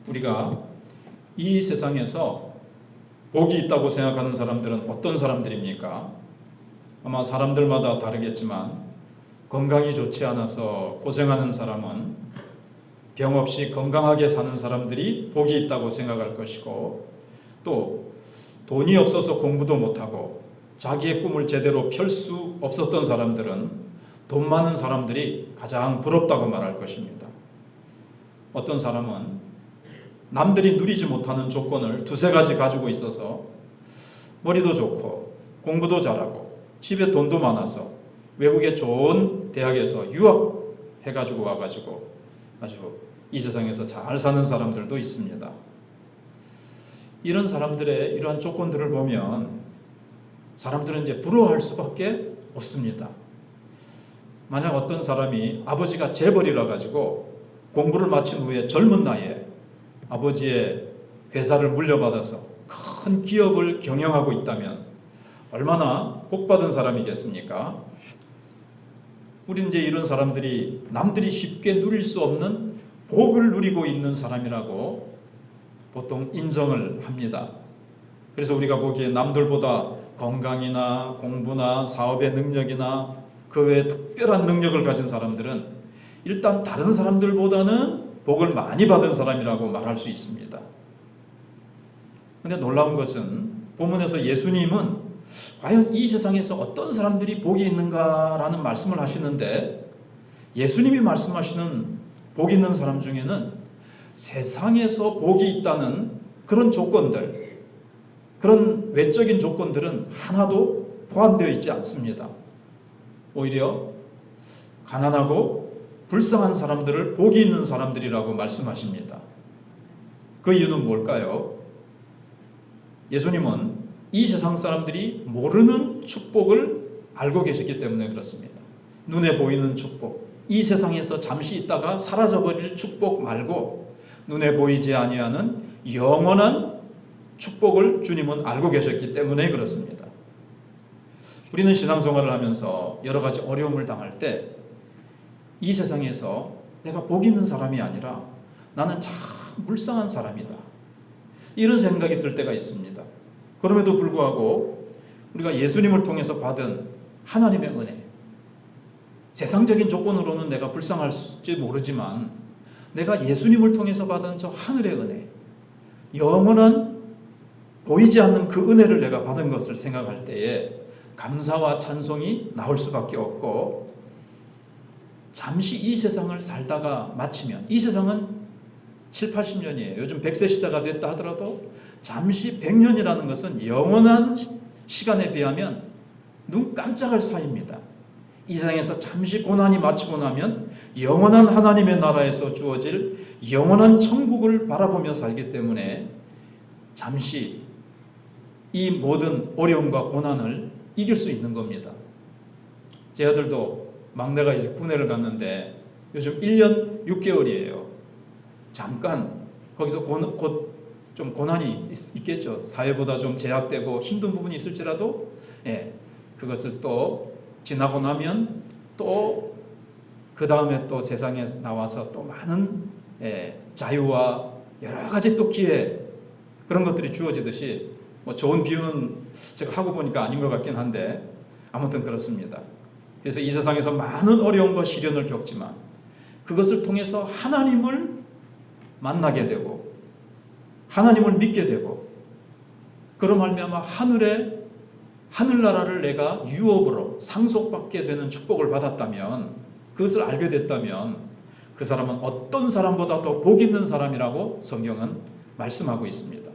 우리가 이 세상에서 복이 있다고 생각하는 사람들은 어떤 사람들입니까? 아마 사람들마다 다르겠지만 건강이 좋지 않아서 고생하는 사람은 병 없이 건강하게 사는 사람들이 복이 있다고 생각할 것이고, 또 돈이 없어서 공부도 못하고 자기의 꿈을 제대로 펼 수 없었던 사람들은 돈 많은 사람들이 가장 부럽다고 말할 것입니다. 어떤 사람은 남들이 누리지 못하는 조건을 두세 가지 가지고 있어서 머리도 좋고 공부도 잘하고 집에 돈도 많아서 외국의 좋은 대학에서 유학해가지고 와가지고 아주 이 세상에서 잘 사는 사람들도 있습니다. 이런 사람들의 이러한 조건들을 보면 사람들은 이제 부러워할 수밖에 없습니다. 만약 어떤 사람이 아버지가 재벌이라 가지고 공부를 마친 후에 젊은 나이에 아버지의 회사를 물려받아서 큰 기업을 경영하고 있다면 얼마나 복받은 사람이겠습니까? 우리 이제 이런 사람들이 남들이 쉽게 누릴 수 없는 복을 누리고 있는 사람이라고 보통 인정을 합니다. 그래서 우리가 보기에 남들보다 건강이나 공부나 사업의 능력이나 그 외에 특별한 능력을 가진 사람들은 일단 다른 사람들보다는 복을 많이 받은 사람이라고 말할 수 있습니다. 그런데 놀라운 것은 본문에서 예수님은 과연 이 세상에서 어떤 사람들이 복이 있는가라는 말씀을 하시는데, 예수님이 말씀하시는 복 있는 사람 중에는 세상에서 복이 있다는 그런 조건들, 그런 외적인 조건들은 하나도 포함되어 있지 않습니다. 오히려 가난하고 불쌍한 사람들을 복이 있는 사람들이라고 말씀하십니다. 그 이유는 뭘까요? 예수님은 이 세상 사람들이 모르는 축복을 알고 계셨기 때문에 그렇습니다. 눈에 보이는 축복, 이 세상에서 잠시 있다가 사라져버릴 축복 말고 눈에 보이지 아니하는 영원한 축복을 주님은 알고 계셨기 때문에 그렇습니다. 우리는 신앙생활을 하면서 여러 가지 어려움을 당할 때 이 세상에서 내가 복 있는 사람이 아니라 나는 참 불쌍한 사람이다, 이런 생각이 들 때가 있습니다. 그럼에도 불구하고 우리가 예수님을 통해서 받은 하나님의 은혜, 세상적인 조건으로는 내가 불쌍할지 모르지만 내가 예수님을 통해서 받은 저 하늘의 은혜, 영원한 보이지 않는 그 은혜를 내가 받은 것을 생각할 때에 감사와 찬송이 나올 수밖에 없고, 잠시 이 세상을 살다가 마치면, 이 세상은 7, 80년이에요. 요즘 100세 시대가 됐다 하더라도 잠시 100년이라는 것은 영원한 시간에 비하면 눈 깜짝할 사이입니다. 이 세상에서 잠시 고난이 마치고 나면 영원한 하나님의 나라에서 주어질 영원한 천국을 바라보며 살기 때문에 잠시 이 모든 어려움과 고난을 이길 수 있는 겁니다. 제 아들도 막내가 이제 군대를 갔는데 요즘 1년 6개월이에요. 잠깐 거기서 곧 좀 고난이 있겠죠. 사회보다 좀 제약되고 힘든 부분이 있을지라도 그것을 또 지나고 나면 또 그 다음에 또 세상에 나와서 또 많은 자유와 여러 가지 또 기회, 그런 것들이 주어지듯이, 뭐 좋은 비유는 제가 하고 보니까 아닌 것 같긴 한데 아무튼 그렇습니다. 그래서 이 세상에서 많은 어려움과 시련을 겪지만 그것을 통해서 하나님을 만나게 되고 하나님을 믿게 되고, 그로 말미암아 하늘나라를 내가 유업으로 상속받게 되는 축복을 받았다면, 그것을 알게 됐다면 그 사람은 어떤 사람보다 더 복 있는 사람이라고 성경은 말씀하고 있습니다.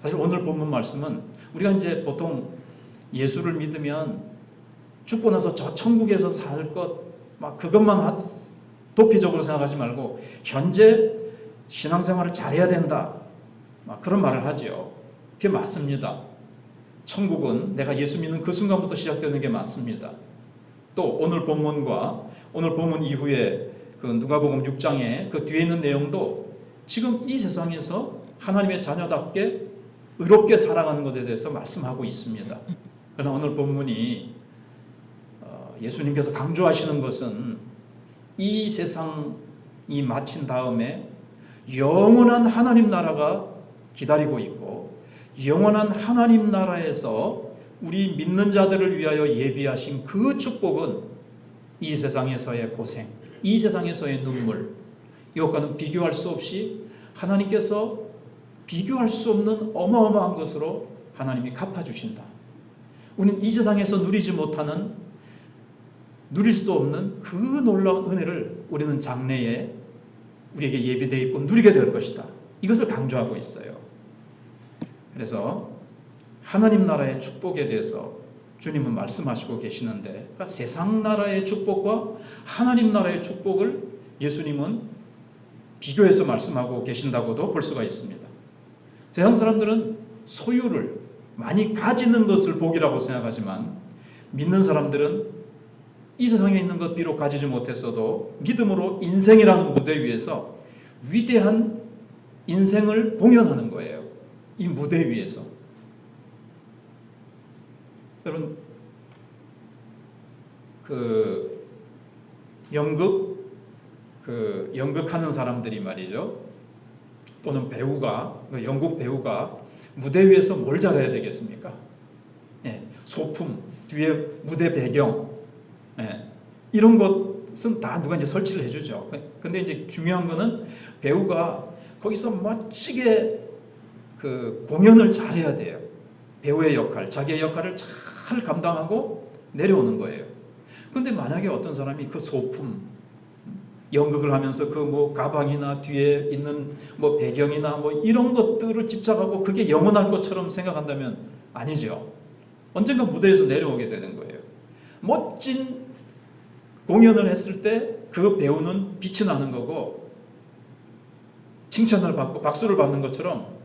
사실 오늘 본문 말씀은 우리가 이제 보통 예수를 믿으면 죽고 나서 저 천국에서 살 것, 막 그것만 도피적으로 생각하지 말고 현재 신앙생활을 잘해야 된다, 막 그런 말을 하죠. 그게 맞습니다. 천국은 내가 예수 믿는 그 순간부터 시작되는 게 맞습니다. 또 오늘 본문과 오늘 본문 이후에 그 누가복음 6장에 그 뒤에 있는 내용도 지금 이 세상에서 하나님의 자녀답게 의롭게 살아가는 것에 대해서 말씀하고 있습니다. 그러나 오늘 본문이 예수님께서 강조하시는 것은 이 세상이 마친 다음에 영원한 하나님 나라가 기다리고 있고 영원한 하나님 나라에서 우리 믿는 자들을 위하여 예비하신 그 축복은 이 세상에서의 고생, 이 세상에서의 눈물, 이것과는 비교할 수 없이 하나님께서 비교할 수 없는 어마어마한 것으로 하나님이 갚아주신다. 우리는 이 세상에서 누리지 못하는, 누릴 수 없는 그 놀라운 은혜를 우리는 장래에 우리에게 예비되어 있고 누리게 될 것이다. 이것을 강조하고 있어요. 그래서 하나님 나라의 축복에 대해서 주님은 말씀하시고 계시는데, 그러니까 세상 나라의 축복과 하나님 나라의 축복을 예수님은 비교해서 말씀하고 계신다고도 볼 수가 있습니다. 세상 사람들은 소유를 많이 가지는 것을 복이라고 생각하지만, 믿는 사람들은 이 세상에 있는 것 비록 가지지 못했어도 믿음으로 인생이라는 무대 위에서 위대한 인생을 공연하는 거예요. 이 무대 위에서. 여러분, 연극하는 사람들이 말이죠. 또는 배우가, 연극 배우가 무대 위에서 뭘 잘해야 되겠습니까? 예, 소품, 뒤에 무대 배경, 예, 이런 것은 다 누가 이제 설치를 해주죠. 근데 이제 중요한 거는 배우가 거기서 멋지게 공연을 잘해야 돼요. 배우의 역할, 자기의 역할을 잘 감당하고 내려오는 거예요. 근데 만약에 어떤 사람이 그 소품, 연극을 하면서 가방이나 뒤에 있는 배경이나 이런 것들을 집착하고 그게 영원할 것처럼 생각한다면 아니죠. 언젠가 무대에서 내려오게 되는 거예요. 멋진 공연을 했을 때 그 배우는 빛이 나는 거고 칭찬을 받고 박수를 받는 것처럼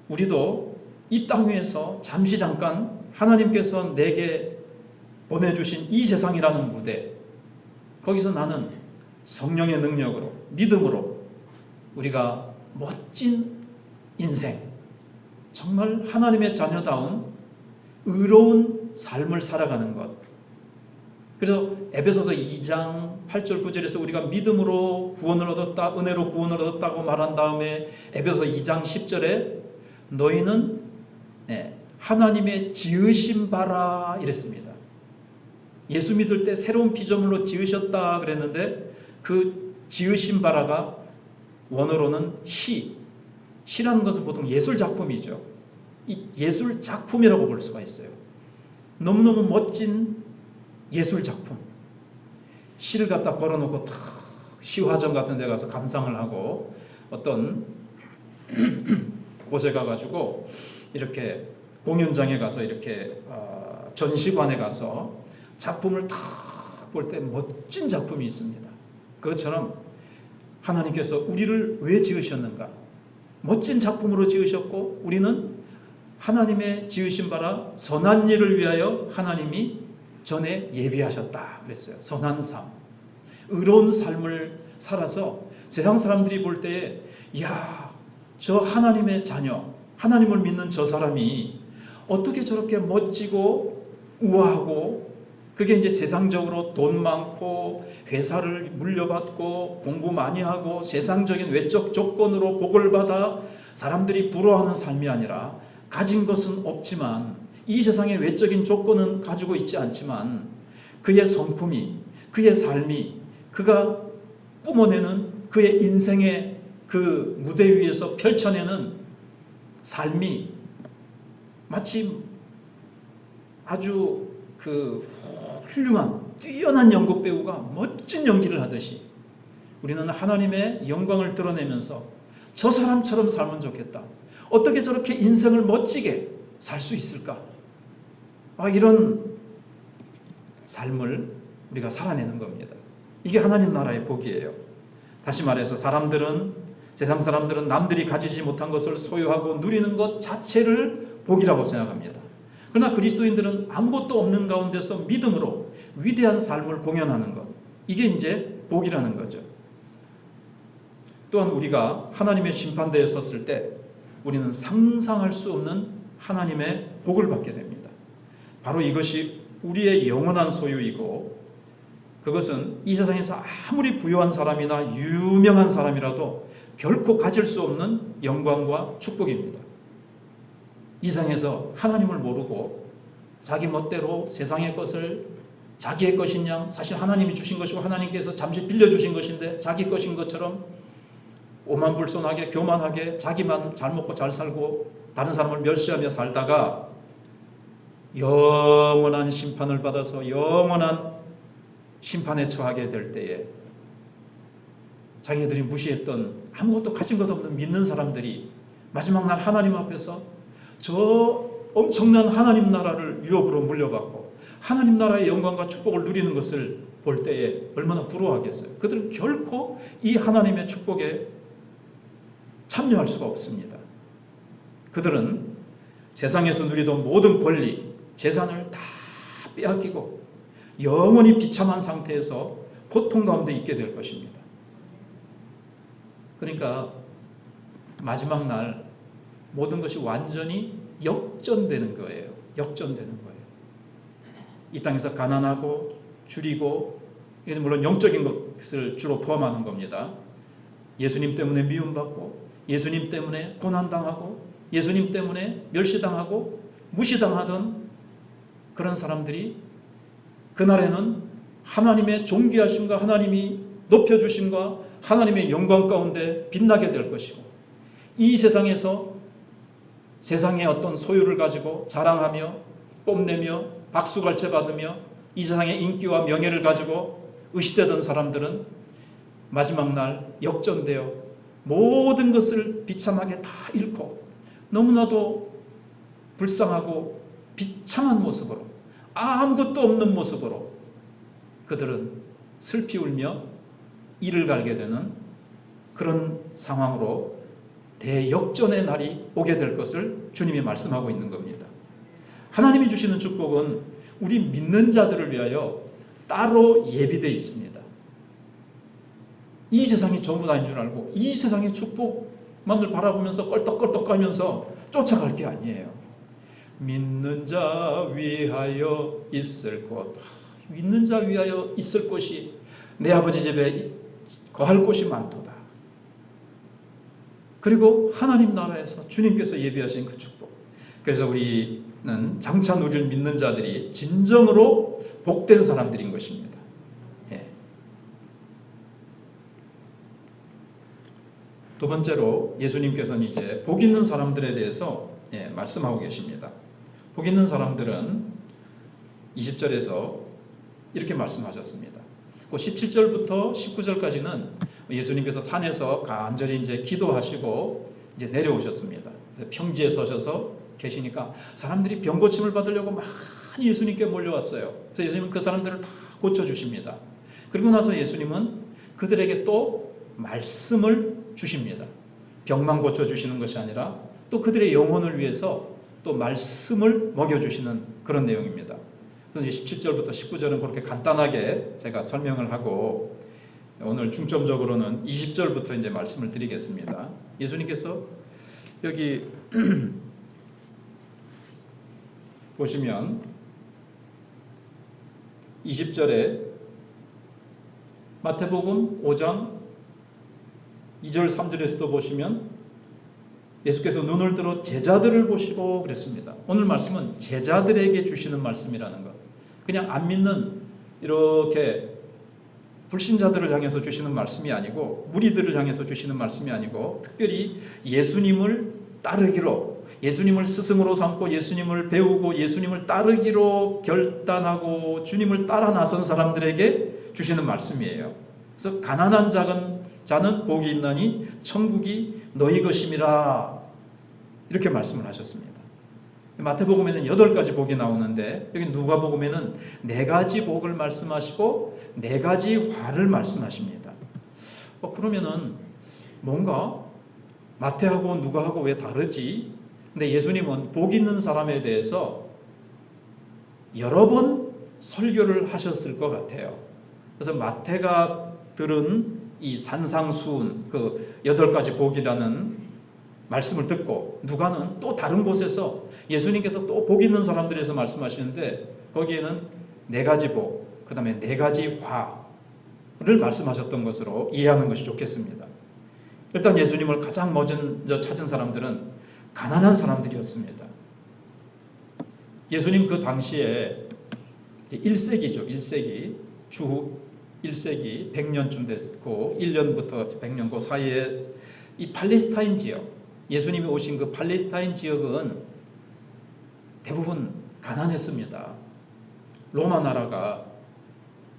우리도 이 땅 위에서 잠시 잠깐 하나님께서 내게 보내주신 이 세상이라는 무대, 거기서 나는 성령의 능력으로, 믿음으로 우리가 멋진 인생, 정말 하나님의 자녀다운 의로운 삶을 살아가는 것. 그래서 에베소서 2장 8절 9절에서 우리가 믿음으로 구원을 얻었다, 은혜로 구원을 얻었다고 말한 다음에 에베소서 2장 10절에 너희는 하나님의 지으신 바라 이랬습니다. 예수 믿을 때 새로운 피조물로 지으셨다 그랬는데 그 지으신 바라가 원어로는 시라는 것은 보통 예술 작품이죠. 이 예술 작품이라고 볼 수가 있어요. 너무너무 멋진 예술 작품. 시를 갖다 걸어놓고 시화전 같은 데 가서 감상을 하고 어떤 곳에 가가지고 이렇게 공연장에 가서 이렇게 전시관에 가서 작품을 탁 볼 때 멋진 작품이 있습니다. 그것처럼 하나님께서 우리를 왜 지으셨는가? 멋진 작품으로 지으셨고 우리는 하나님의 지으신 바라 선한 일을 위하여 하나님이 전에 예비하셨다 그랬어요. 선한 삶, 의로운 삶을 살아서 세상 사람들이 볼 때에 이야, 저 하나님의 자녀, 하나님을 믿는 저 사람이 어떻게 저렇게 멋지고 우아하고, 그게 이제 세상적으로 돈 많고 회사를 물려받고 공부 많이 하고 세상적인 외적 조건으로 복을 받아 사람들이 부러워하는 삶이 아니라, 가진 것은 없지만 이 세상의 외적인 조건은 가지고 있지 않지만 그의 성품이, 그의 삶이, 그가 뿜어내는 그의 인생의 그 무대 위에서 펼쳐내는 삶이 마치 아주 훌륭한 뛰어난 연극 배우가 멋진 연기를 하듯이 우리는 하나님의 영광을 드러내면서 저 사람처럼 살면 좋겠다. 어떻게 저렇게 인생을 멋지게 살 수 있을까? 이런 삶을 우리가 살아내는 겁니다. 이게 하나님 나라의 복이에요. 다시 말해서 세상 사람들은 남들이 가지지 못한 것을 소유하고 누리는 것 자체를 복이라고 생각합니다. 그러나 그리스도인들은 아무것도 없는 가운데서 믿음으로 위대한 삶을 공연하는 것, 이게 이제 복이라는 거죠. 또한 우리가 하나님의 심판대에 섰을 때 우리는 상상할 수 없는 하나님의 복을 받게 됩니다. 바로 이것이 우리의 영원한 소유이고 그것은 이 세상에서 아무리 부유한 사람이나 유명한 사람이라도 결코 가질 수 없는 영광과 축복입니다. 이 세상에서 하나님을 모르고 자기 멋대로 세상의 것을 자기의 것인 양, 사실 하나님이 주신 것이고 하나님께서 잠시 빌려주신 것인데 자기 것인 것처럼 오만불손하게 교만하게 자기만 잘 먹고 잘 살고 다른 사람을 멸시하며 살다가 영원한 심판을 받아서 영원한 심판에 처하게 될 때에 자기들이 무시했던 아무것도 가진 것 없는 믿는 사람들이 마지막 날 하나님 앞에서 저 엄청난 하나님 나라를 유업으로 물려받고 하나님 나라의 영광과 축복을 누리는 것을 볼 때에 얼마나 부러워하겠어요. 그들은 결코 이 하나님의 축복에 참여할 수가 없습니다. 그들은 세상에서 누리던 모든 권리, 재산을 다 빼앗기고 영원히 비참한 상태에서 고통 가운데 있게 될 것입니다. 그러니까 마지막 날 모든 것이 완전히 역전되는 거예요. 역전되는 거예요. 이 땅에서 가난하고 줄이고, 이게 물론 영적인 것을 주로 포함하는 겁니다. 예수님 때문에 미움받고, 예수님 때문에 고난당하고, 예수님 때문에 멸시당하고 무시당하던 그런 사람들이 그날에는 하나님의 존귀하심과 하나님이 높여주심과 하나님의 영광 가운데 빛나게 될 것이고, 이 세상에서 세상의 어떤 소유를 가지고 자랑하며 뽐내며 박수갈채 받으며 이 세상의 인기와 명예를 가지고 의시되던 사람들은 마지막 날 역전되어 모든 것을 비참하게 다 잃고 너무나도 불쌍하고 비참한 모습으로, 아무것도 없는 모습으로 그들은 슬피 울며 이를 갈게 되는 그런 상황으로 대역전의 날이 오게 될 것을 주님이 말씀하고 있는 겁니다. 하나님이 주시는 축복은 우리 믿는 자들을 위하여 따로 예비되어 있습니다. 이 세상이 전부 다인 줄 알고 이 세상의 축복만을 바라보면서 껄떡껄떡하면서 쫓아갈 게 아니에요. 믿는 자 위하여 있을 곳, 믿는 자 위하여 있을 곳이 내 아버지 집에 거할 곳이 많도다. 그리고 하나님 나라에서 주님께서 예비하신 그 축복. 그래서 우리는 장차 누릴 믿는 자들이 진정으로 복된 사람들인 것입니다. 예. 두 번째로 예수님께서는 이제 복 있는 사람들에 대해서 말씀하고 계십니다. 복 있는 사람들은 20절에서 이렇게 말씀하셨습니다. 그 17절부터 19절까지는 예수님께서 산에서 간절히 이제 기도하시고 이제 내려오셨습니다. 평지에 서셔서 계시니까 사람들이 병 고침을 받으려고 많이 예수님께 몰려왔어요. 그래서 예수님은 그 사람들을 다 고쳐주십니다. 그리고 나서 예수님은 그들에게 또 말씀을 주십니다. 병만 고쳐주시는 것이 아니라 또 그들의 영혼을 위해서 또 말씀을 먹여주시는 그런 내용입니다. 그래서 17절부터 19절은 그렇게 간단하게 제가 설명을 하고 오늘 중점적으로는 20절부터 이제 말씀을 드리겠습니다. 예수님께서 여기 보시면 20절에 마태복음 5장 2절 3절에서도 보시면 예수께서 눈을 들어 제자들을 보시고 그랬습니다. 오늘 말씀은 제자들에게 주시는 말씀이라는 것. 그냥 안 믿는 이렇게 불신자들을 향해서 주시는 말씀이 아니고 무리들을 향해서 주시는 말씀이 아니고 특별히 예수님을 따르기로, 예수님을 스승으로 삼고 예수님을 배우고 예수님을 따르기로 결단하고 주님을 따라 나선 사람들에게 주시는 말씀이에요. 그래서 가난한 자는 복이 있나니 천국이 너희 것임이라 이렇게 말씀을 하셨습니다. 마태복음에는 8가지 복이 나오는데 여기 누가복음에는 4가지 복을 말씀하시고 4가지 화를 말씀하십니다. 그러면은 뭔가 마태하고 누가하고 왜 다르지? 근데 예수님은 복 있는 사람에 대해서 여러 번 설교를 하셨을 것 같아요. 그래서 마태가 들은 이 산상수훈 그 8가지 복이라는 말씀을 듣고 누가는 또 다른 곳에서 예수님께서 또 복 있는 사람들에서 말씀하시는데 거기에는 4가지 복, 그 다음에 네 가지 화를 말씀하셨던 것으로 이해하는 것이 좋겠습니다. 일단 예수님을 가장 먼저 찾은 사람들은 가난한 사람들이었습니다. 예수님 그 당시에 1세기죠. 1세기 주 1세기 100년쯤 됐고 1년부터 100년 그 사이에 이 팔레스타인 지역, 예수님이 오신 그 팔레스타인 지역은 대부분 가난했습니다. 로마 나라가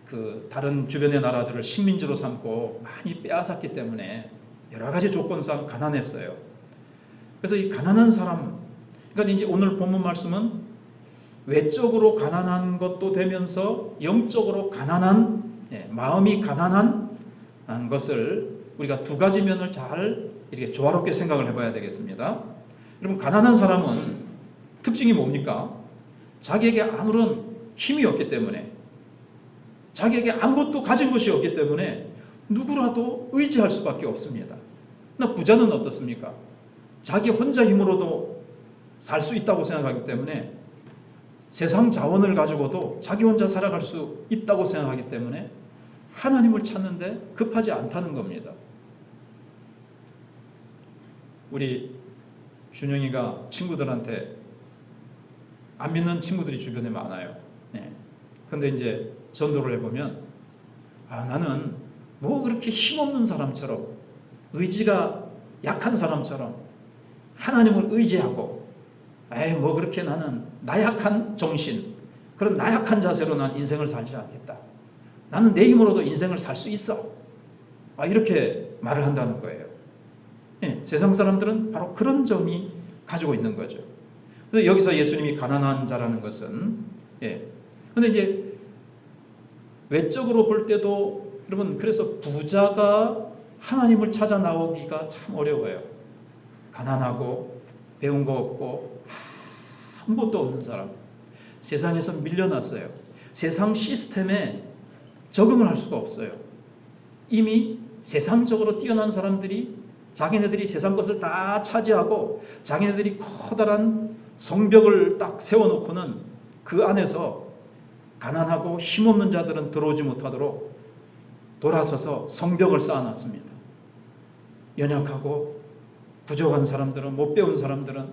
그 다른 주변의 나라들을 식민지로 삼고 많이 빼앗았기 때문에 여러 가지 조건상 가난했어요. 그래서 이 가난한 사람, 그러니까 이제 오늘 본문 말씀은 외적으로 가난한 것도 되면서 영적으로 가난한, 마음이 가난한 것을 우리가 두 가지 면을 잘 이렇게 조화롭게 생각을 해봐야 되겠습니다. 여러분, 가난한 사람은 특징이 뭡니까? 자기에게 아무런 힘이 없기 때문에, 자기에게 아무것도 가진 것이 없기 때문에 누구라도 의지할 수밖에 없습니다. 그러나 부자는 어떻습니까? 자기 혼자 힘으로도 살 수 있다고 생각하기 때문에, 세상 자원을 가지고도 자기 혼자 살아갈 수 있다고 생각하기 때문에 하나님을 찾는데 급하지 않다는 겁니다. 우리 준영이가 친구들한테, 안 믿는 친구들이 주변에 많아요. 근데 이제 전도를 해보면, 나는 뭐 그렇게 힘없는 사람처럼, 의지가 약한 사람처럼 하나님을 의지하고, 뭐 그렇게 나는 나약한 정신, 그런 나약한 자세로 난 인생을 살지 않겠다. 나는 내 힘으로도 인생을 살 수 있어. 이렇게 말을 한다는 거예요. 세상 사람들은 바로 그런 점이 가지고 있는 거죠. 그래서 여기서 예수님이 가난한 자라는 것은, 근데 이제 외적으로 볼 때도 여러분, 그래서 부자가 하나님을 찾아 나오기가 참 어려워요. 가난하고 배운 거 없고 아무것도 없는 사람, 세상에서 밀려났어요. 세상 시스템에 적응을 할 수가 없어요. 이미 세상적으로 뛰어난 사람들이 자기네들이 세상 것을 다 차지하고 자기네들이 커다란 성벽을 딱 세워놓고는 그 안에서 가난하고 힘없는 자들은 들어오지 못하도록 돌아서서 성벽을 쌓아놨습니다. 연약하고 부족한 사람들은, 못 배운 사람들은,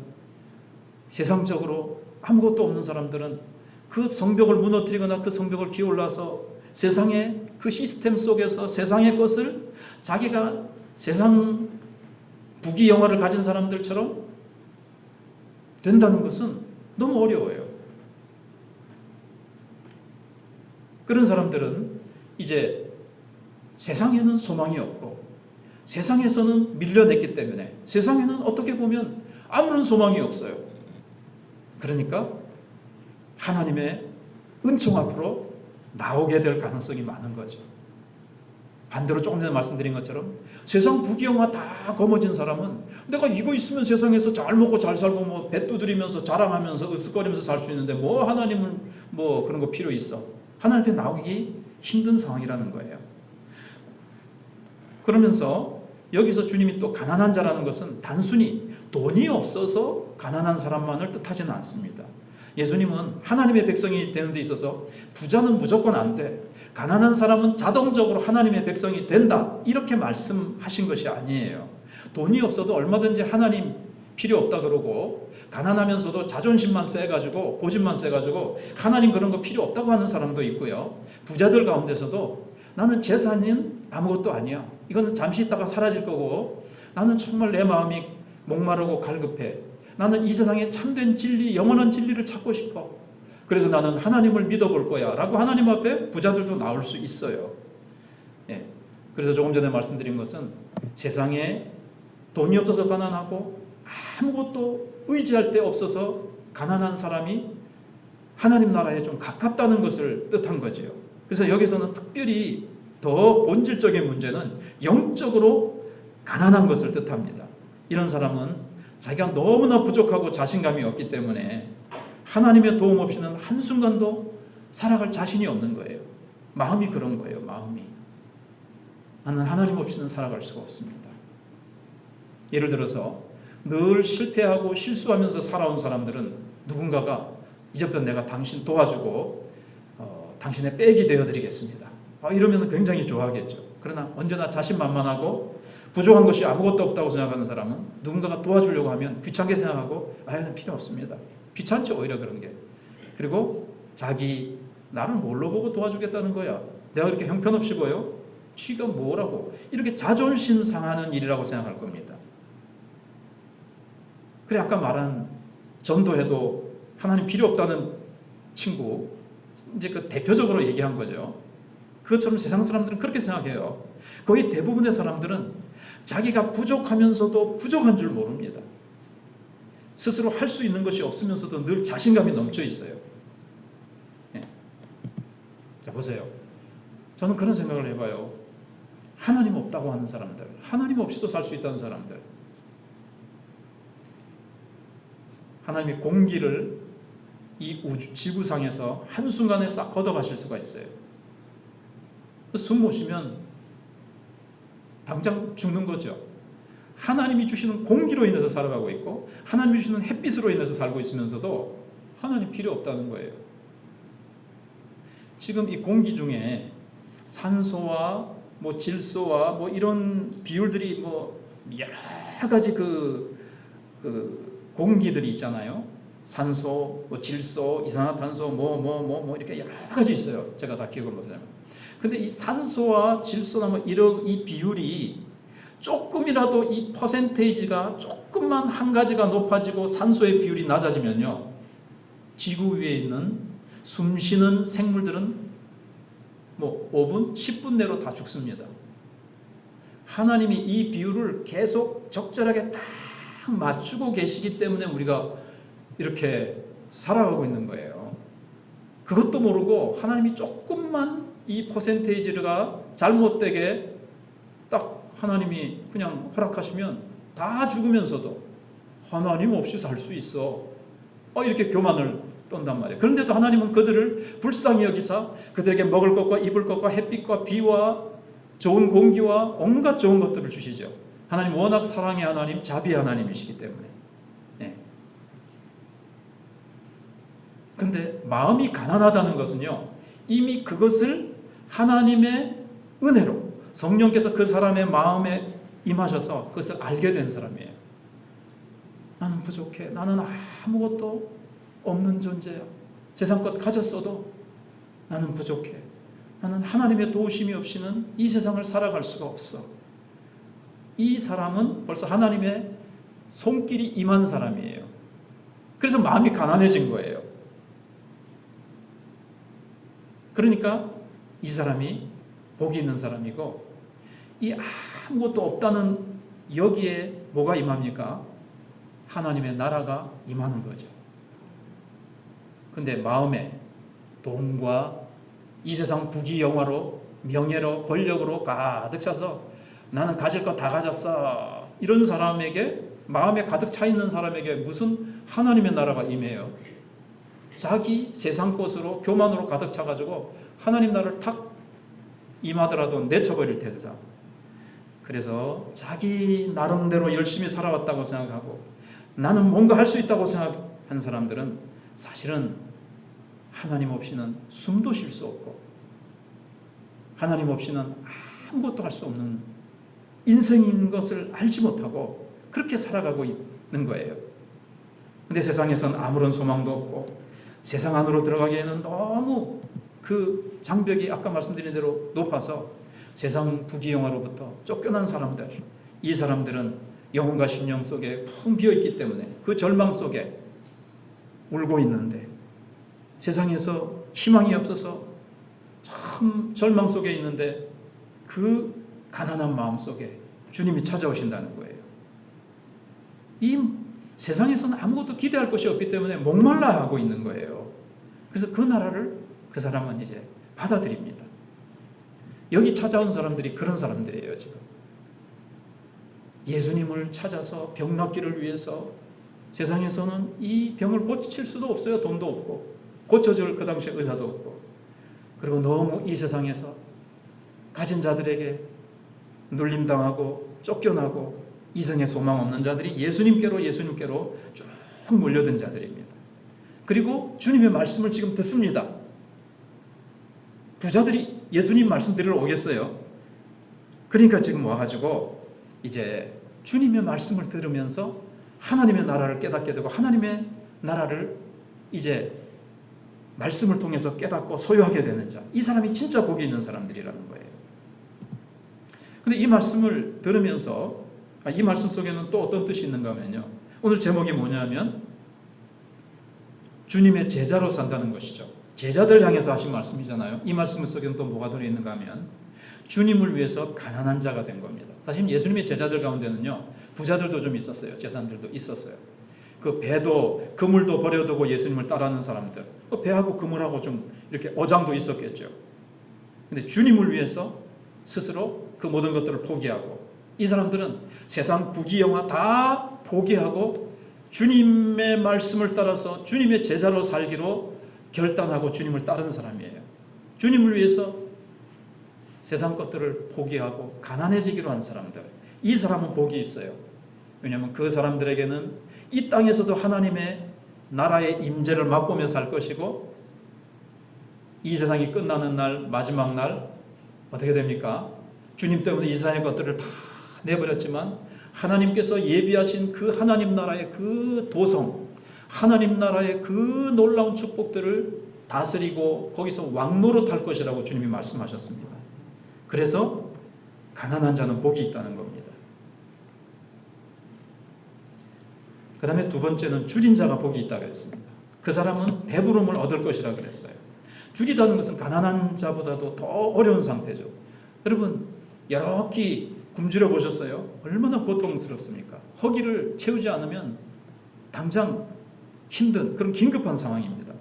세상적으로 아무것도 없는 사람들은 그 성벽을 무너뜨리거나 그 성벽을 기어올라서 세상의 그 시스템 속에서 세상의 것을 자기가 세상 부귀영화를 가진 사람들처럼 된다는 것은 너무 어려워요. 그런 사람들은 이제 세상에는 소망이 없고 세상에서는 밀려냈기 때문에 세상에는 어떻게 보면 아무런 소망이 없어요. 그러니까 하나님의 은총 앞으로 나오게 될 가능성이 많은 거죠. 반대로 조금 전에 말씀드린 것처럼 세상 부귀영화 다 거머쥔 사람은 내가 이거 있으면 세상에서 잘 먹고 잘 살고 뭐 배 두드리면서 자랑하면서 으쓱거리면서 살 수 있는데 뭐 하나님은 뭐 그런 거 필요 있어. 하나님 앞에 나오기 힘든 상황이라는 거예요. 그러면서 여기서 주님이 또 가난한 자라는 것은 단순히 돈이 없어서 가난한 사람만을 뜻하지는 않습니다. 예수님은 하나님의 백성이 되는 데 있어서 부자는 무조건 안 돼, 가난한 사람은 자동적으로 하나님의 백성이 된다, 이렇게 말씀하신 것이 아니에요. 돈이 없어도 얼마든지 하나님 필요 없다 그러고, 가난하면서도 자존심만 세가지고 고집만 세가지고 하나님 그런 거 필요 없다고 하는 사람도 있고요. 부자들 가운데서도 나는 재산은 아무것도 아니야, 이거는 잠시 있다가 사라질 거고, 나는 정말 내 마음이 목마르고 갈급해, 나는 이 세상에 참된 진리, 영원한 진리를 찾고 싶어, 그래서 나는 하나님을 믿어볼 거야 라고 하나님 앞에 부자들도 나올 수 있어요. 그래서 조금 전에 말씀드린 것은 세상에 돈이 없어서 가난하고 아무것도 의지할 데 없어서 가난한 사람이 하나님 나라에 좀 가깝다는 것을 뜻한 거죠. 그래서 여기서는 특별히 더 본질적인 문제는 영적으로 가난한 것을 뜻합니다. 이런 사람은 자기가 너무나 부족하고 자신감이 없기 때문에 하나님의 도움 없이는 한순간도 살아갈 자신이 없는 거예요. 마음이 그런 거예요. 마음이. 나는 하나님 없이는 살아갈 수가 없습니다. 예를 들어서 늘 실패하고 실수하면서 살아온 사람들은 누군가가 이제부터 내가 당신 도와주고 당신의 백이 되어드리겠습니다. 이러면 굉장히 좋아하겠죠. 그러나 언제나 자신만만하고 부족한 것이 아무것도 없다고 생각하는 사람은 누군가가 도와주려고 하면 귀찮게 생각하고 필요 없습니다. 귀찮죠, 오히려 그런 게. 그리고 자기 나를 뭘로 보고 도와주겠다는 거야. 내가 그렇게 형편없이 보여? 쥐가 뭐라고? 이렇게 자존심 상하는 일이라고 생각할 겁니다. 그래 아까 말한 전도해도 하나님 필요 없다는 친구 이제 그 대표적으로 얘기한 거죠. 그것처럼 세상 사람들은 그렇게 생각해요. 거의 대부분의 사람들은 자기가 부족하면서도 부족한 줄 모릅니다. 스스로 할 수 있는 것이 없으면서도 늘 자신감이 넘쳐 있어요. 네. 자 보세요. 저는 그런 생각을 해봐요. 하나님 없다고 하는 사람들, 하나님 없이도 살 수 있다는 사람들, 하나님이 공기를 이 지구상에서 한순간에 싹 걷어가실 수가 있어요. 숨 못 쉬면 당장 죽는 거죠. 하나님이 주시는 공기로 인해서 살아가고 있고 하나님이 주시는 햇빛으로 인해서 살고 있으면서도 하나님 필요 없다는 거예요. 지금 이 공기 중에 산소와 질소와 이런 비율들이 여러 가지 그 공기들이 있잖아요. 산소, 질소, 이산화탄소, 이렇게 여러 가지 있어요. 제가 다 기억을 못하면. 근데 이 산소와 질소나 이런 이 비율이 조금이라도 이 퍼센테이지가 조금만 한 가지가 높아지고 산소의 비율이 낮아지면요. 지구 위에 있는 숨 쉬는 생물들은 5분, 10분 내로 다 죽습니다. 하나님이 이 비율을 계속 적절하게 딱 맞추고 계시기 때문에 우리가 이렇게 살아가고 있는 거예요. 그것도 모르고 하나님이 조금만 이 퍼센테이지가 잘못되게 딱 하나님이 그냥 허락하시면 다 죽으면서도 하나님 없이 살 수 있어. 이렇게 교만을 떤단 말이에요. 그런데도 하나님은 그들을 불쌍히 여기사 그들에게 먹을 것과 입을 것과 햇빛과 비와 좋은 공기와 온갖 좋은 것들을 주시죠. 하나님 워낙 사랑의 하나님, 자비의 하나님이시기 때문에. 근데 마음이 가난하다는 것은요, 이미 그것을 하나님의 은혜로 성령께서 그 사람의 마음에 임하셔서 그것을 알게 된 사람이에요. 나는 부족해. 나는 아무것도 없는 존재야. 세상 것 가졌어도 나는 부족해. 나는 하나님의 도우심이 없이는 이 세상을 살아갈 수가 없어. 이 사람은 벌써 하나님의 손길이 임한 사람이에요. 그래서 마음이 가난해진 거예요. 그러니까 이 사람이 복이 있는 사람이고, 이 아무것도 없다는 여기에 뭐가 임합니까? 하나님의 나라가 임하는 거죠. 근데 마음에 돈과 이 세상 부귀영화로 명예로 권력으로 가득 차서 나는 가질 거 다 가졌어, 이런 사람에게, 마음에 가득 차 있는 사람에게 무슨 하나님의 나라가 임해요? 자기 세상 것으로 교만으로 가득 차가지고 하나님 나라를 탁 임하더라도 내쳐버릴 테자. 그래서 자기 나름대로 열심히 살아왔다고 생각하고 나는 뭔가 할 수 있다고 생각한 사람들은 사실은 하나님 없이는 숨도 쉴 수 없고 하나님 없이는 아무것도 할 수 없는 인생인 것을 알지 못하고 그렇게 살아가고 있는 거예요. 근데 세상에선 아무런 소망도 없고 세상 안으로 들어가기에는 너무 그 장벽이 아까 말씀드린 대로 높아서 세상 부귀영화로부터 쫓겨난 사람들, 이 사람들은 영혼과 심령 속에 텅 비어있기 때문에 그 절망 속에 울고 있는데, 세상에서 희망이 없어서 참 절망 속에 있는데 그 가난한 마음 속에 주님이 찾아오신다는 거예요. 이 세상에서는 아무것도 기대할 것이 없기 때문에 목말라 하고 있는 거예요. 그래서 그 나라를 그 사람은 이제 받아들입니다. 여기 찾아온 사람들이 그런 사람들이에요. 지금 예수님을 찾아서 병 낫기를 위해서, 세상에서는 이 병을 고칠 수도 없어요. 돈도 없고 고쳐줄 그 당시에 의사도 없고, 그리고 너무 이 세상에서 가진 자들에게 눌림당하고 쫓겨나고 이생에 소망 없는 자들이 예수님께로 쭉 몰려든 자들입니다. 그리고 주님의 말씀을 지금 듣습니다. 부자들이 예수님 말씀 들으러 오겠어요? 그러니까 지금 와가지고 이제 주님의 말씀을 들으면서 하나님의 나라를 깨닫게 되고 하나님의 나라를 이제 말씀을 통해서 깨닫고 소유하게 되는 자, 이 사람이 진짜 복이 있는 사람들이라는 거예요. 근데 이 말씀을 들으면서 이 말씀 속에는 또 어떤 뜻이 있는가 하면요, 오늘 제목이 뭐냐면 주님의 제자로 산다는 것이죠. 제자들 향해서 하신 말씀이잖아요. 이 말씀 속에는 또 뭐가 들어있는가 하면 주님을 위해서 가난한 자가 된 겁니다. 사실 예수님의 제자들 가운데는요, 부자들도 좀 있었어요. 재산들도 있었어요. 그 배도 그물도 버려두고 예수님을 따르는 사람들, 배하고 그물하고 좀 이렇게 어장도 있었겠죠. 근데 주님을 위해서 스스로 그 모든 것들을 포기하고, 이 사람들은 세상 부귀영화 다 포기하고 주님의 말씀을 따라서 주님의 제자로 살기로 결단하고 주님을 따르는 사람이에요. 주님을 위해서 세상 것들을 포기하고 가난해지기로 한 사람들, 이 사람은 복이 있어요. 왜냐하면 그 사람들에게는 이 땅에서도 하나님의 나라의 임재를 맛보며 살 것이고, 이 세상이 끝나는 날, 마지막 날 어떻게 됩니까? 주님 때문에 이 세상의 것들을 다 내버렸지만 하나님께서 예비하신 그 하나님 나라의 그 도성, 하나님 나라의 그 놀라운 축복들을 다스리고 거기서 왕노릇할 것이라고 주님이 말씀하셨습니다. 그래서 가난한 자는 복이 있다는 겁니다. 그 다음에 두 번째는 줄인 자가 복이 있다고 했습니다. 그 사람은 배부름을 얻을 것이라 그랬어요. 줄이다는 것은 가난한 자보다도 더 어려운 상태죠. 여러분, 여러 끼 굶주려 보셨어요? 얼마나 고통스럽습니까? 허기를 채우지 않으면 당장 힘든 그런 긴급한 상황입니다.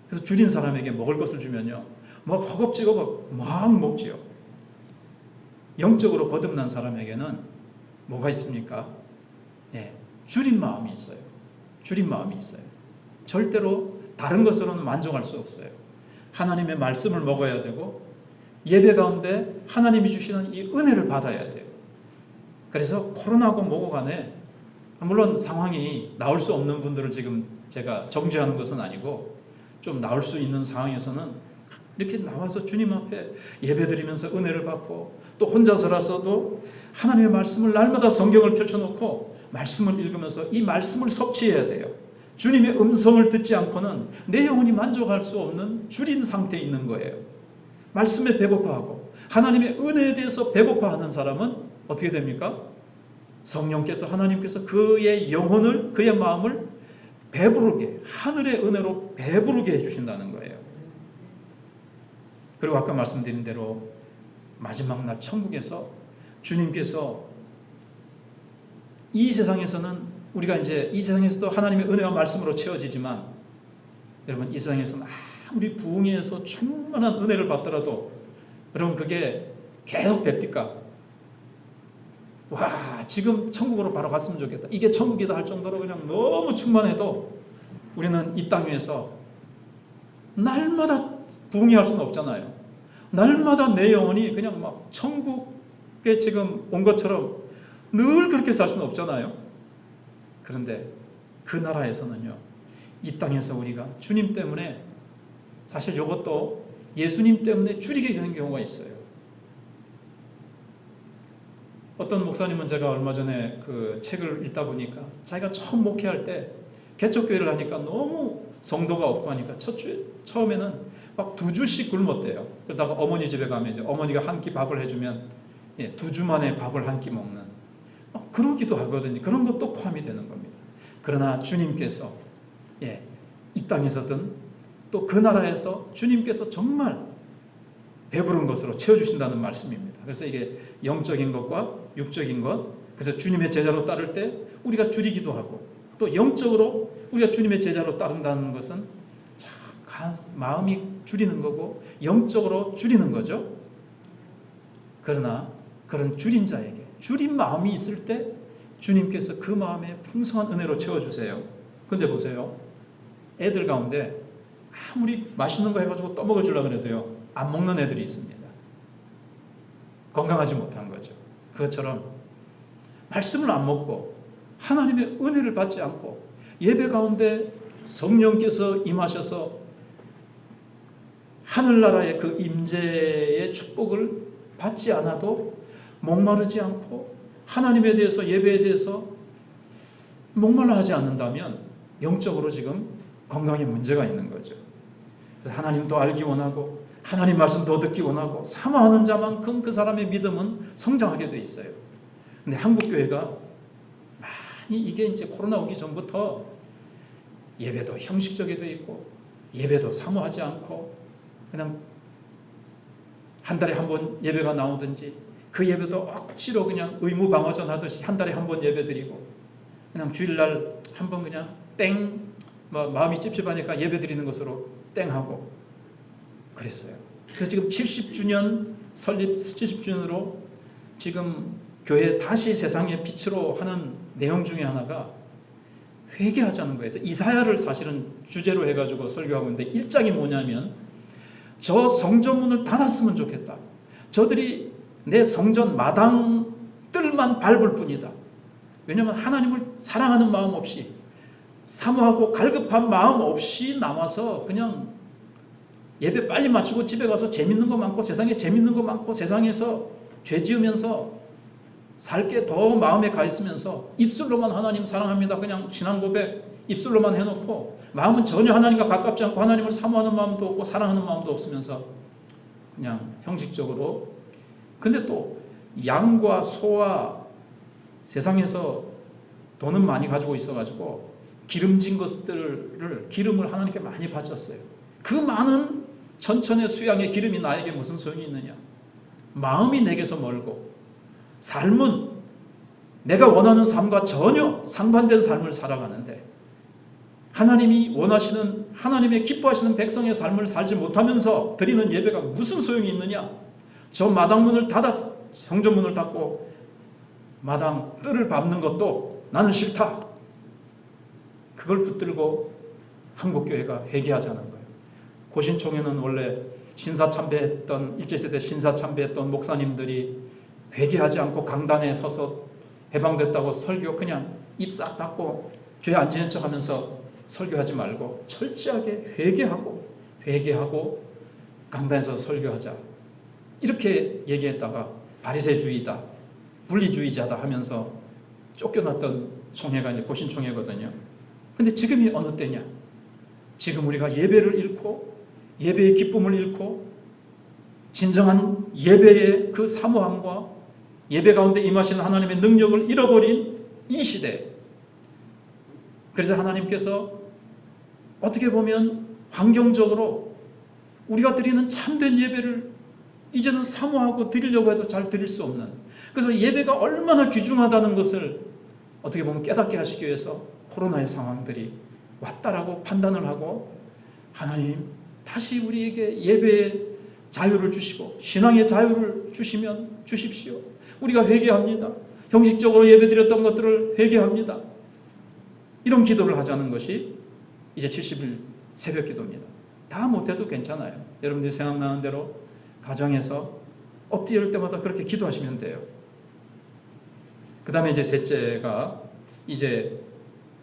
그래서 줄인 사람에게 먹을 것을 주면요, 막 허겁지겁 막 먹지요. 영적으로 거듭난 사람에게는 뭐가 있습니까? 줄인 마음이 있어요. 줄인 마음이 있어요. 절대로 다른 것으로는 만족할 수 없어요. 하나님의 말씀을 먹어야 되고 예배 가운데 하나님이 주시는 이 은혜를 받아야 돼요. 그래서 코로나고 뭐고 간에 물론 상황이 나올 수 없는 분들을 지금 제가 정죄하는 것은 아니고, 좀 나올 수 있는 상황에서는 이렇게 나와서 주님 앞에 예배드리면서 은혜를 받고, 또 혼자서라서도 하나님의 말씀을 날마다 성경을 펼쳐놓고 말씀을 읽으면서 이 말씀을 섭취해야 돼요. 주님의 음성을 듣지 않고는 내 영혼이 만족할 수 없는 줄인 상태에 있는 거예요. 말씀에 배고파하고 하나님의 은혜에 대해서 배고파하는 사람은 어떻게 됩니까? 성령께서, 하나님께서 그의 영혼을, 그의 마음을 배부르게, 하늘의 은혜로 배부르게 해주신다는 거예요. 그리고 아까 말씀드린 대로 마지막 날 천국에서 주님께서, 이 세상에서는 우리가 이제 이 세상에서도 하나님의 은혜와 말씀으로 채워지지만, 여러분, 이 세상에서는 아무리 부흥해서 충만한 은혜를 받더라도 여러분 그게 계속 됩니까? 와, 지금 천국으로 바로 갔으면 좋겠다, 이게 천국이다 할 정도로 그냥 너무 충만해도 우리는 이 땅 위에서 날마다 부흥할 수는 없잖아요. 날마다 내 영혼이 그냥 막 천국에 지금 온 것처럼 늘 그렇게 살 수는 없잖아요. 그런데 그 나라에서는요, 이 땅에서 우리가 주님 때문에, 사실 이것도 예수님 때문에 줄이게 되는 경우가 있어요. 어떤 목사님은, 제가 얼마 전에 그 책을 읽다 보니까 자기가 처음 목회할 때 개척교회를 하니까 너무 성도가 없고 하니까 처음에는 막 2주씩 굶었대요. 그러다가 어머니 집에 가면 이제 어머니가 한 끼 밥을 해주면 2주 만에 밥을 한 끼 먹는, 그러기도 하거든요. 그런 것도 포함이 되는 겁니다. 그러나 주님께서 이 땅에서든 또 그 나라에서 주님께서 정말 배부른 것으로 채워주신다는 말씀입니다. 그래서 이게 영적인 것과 육적인 것, 그래서 주님의 제자로 따를 때 우리가 줄이기도 하고, 또 영적으로 우리가 주님의 제자로 따른다는 것은 참 마음이 줄이는 거고 영적으로 줄이는 거죠. 그러나 그런 줄인 자에게 줄인 마음이 있을 때 주님께서 그 마음에 풍성한 은혜로 채워주세요. 근데 보세요, 애들 가운데 아무리 맛있는 거 해가지고 떠먹어 주려고 해도요, 안 먹는 애들이 있습니다. 건강하지 못한 거죠. 그것처럼 말씀을 안 먹고 하나님의 은혜를 받지 않고 예배 가운데 성령께서 임하셔서 하늘나라의 그 임재의 축복을 받지 않아도 목마르지 않고 하나님에 대해서 예배에 대해서 목말라 하지 않는다면 영적으로 지금 건강에 문제가 있는 거죠. 그래서 하나님도 알기 원하고 하나님 말씀도 듣기 원하고 사모하는 자만큼 그 사람의 믿음은 성장하게 돼 있어요. 근데 한국 교회가 많이 이게 이제 코로나 오기 전부터 예배도 형식적이 돼 있고 예배도 사모하지 않고 그냥 한 달에 한 번 예배가 나오든지 그 예배도 억지로 그냥 의무방어전 하듯이 한 달에 한 번 예배 드리고 그냥 주일날 한 번 그냥 땡 마음이 찝찝하니까 예배 드리는 것으로 땡하고 그랬어요. 그래서 지금 70주년 설립 70주년으로 지금 교회 다시 세상의 빛으로 하는 내용 중에 하나가 회개하자는 거예요. 이사야를 사실은 주제로 해가지고 설교하고 있는데 1장이 뭐냐면 저 성전문을 닫았으면 좋겠다. 저들이 내 성전 마당 뜰만 밟을 뿐이다. 왜냐하면 하나님을 사랑하는 마음 없이 사모하고 갈급한 마음 없이 남아서 그냥 예배 빨리 마치고 집에 가서 재밌는 거 많고 세상에 재밌는 거 많고 세상에서 죄 지으면서 살 게 더 마음에 가 있으면서 입술로만 하나님 사랑합니다 그냥 신앙 고백 입술로만 해놓고 마음은 전혀 하나님과 가깝지 않고 하나님을 사모하는 마음도 없고 사랑하는 마음도 없으면서 그냥 형식적으로 근데 또 양과 소와 세상에서 돈은 많이 가지고 있어가지고 기름진 것들을 기름을 하나님께 많이 바쳤어요. 그 많은 천천의 수양의 기름이 나에게 무슨 소용이 있느냐. 마음이 내게서 멀고 삶은 내가 원하는 삶과 전혀 상반된 삶을 살아가는데 하나님이 원하시는 하나님의 기뻐하시는 백성의 삶을 살지 못하면서 드리는 예배가 무슨 소용이 있느냐. 저 마당문을 성전문을 닫고 마당 뜰을 밟는 것도 나는 싫다. 그걸 붙들고 한국교회가 회개하자는 거예요. 고신총회는 원래 신사참배했던 일제시대 신사참배했던 목사님들이 회개하지 않고 강단에 서서 해방됐다고 설교 그냥 입 싹 닫고 죄 안 지는 척하면서 설교하지 말고 철저하게 회개하고 강단에서 설교하자 이렇게 얘기했다가 바리새주의다 분리주의자다 하면서 쫓겨났던 총회가 이제 고신총회거든요. 근데 지금이 어느 때냐? 지금 우리가 예배를 잃고 예배의 기쁨을 잃고 진정한 예배의 그 사모함과 예배 가운데 임하시는 하나님의 능력을 잃어버린 이 시대. 그래서 하나님께서 어떻게 보면 환경적으로 우리가 드리는 참된 예배를 이제는 사모하고 드리려고 해도 잘 드릴 수 없는 그래서 예배가 얼마나 귀중하다는 것을 어떻게 보면 깨닫게 하시기 위해서 코로나의 상황들이 왔다라고 판단을 하고 하나님 다시 우리에게 예배의 자유를 주시고 신앙의 자유를 주시면 주십시오. 우리가 회개합니다. 형식적으로 예배드렸던 것들을 회개합니다. 이런 기도를 하자는 것이 이제 70일 새벽 기도입니다. 다 못해도 괜찮아요. 여러분들이 생각나는 대로 가정에서 엎드릴 때마다 그렇게 기도하시면 돼요. 그 다음에 이제 셋째가 이제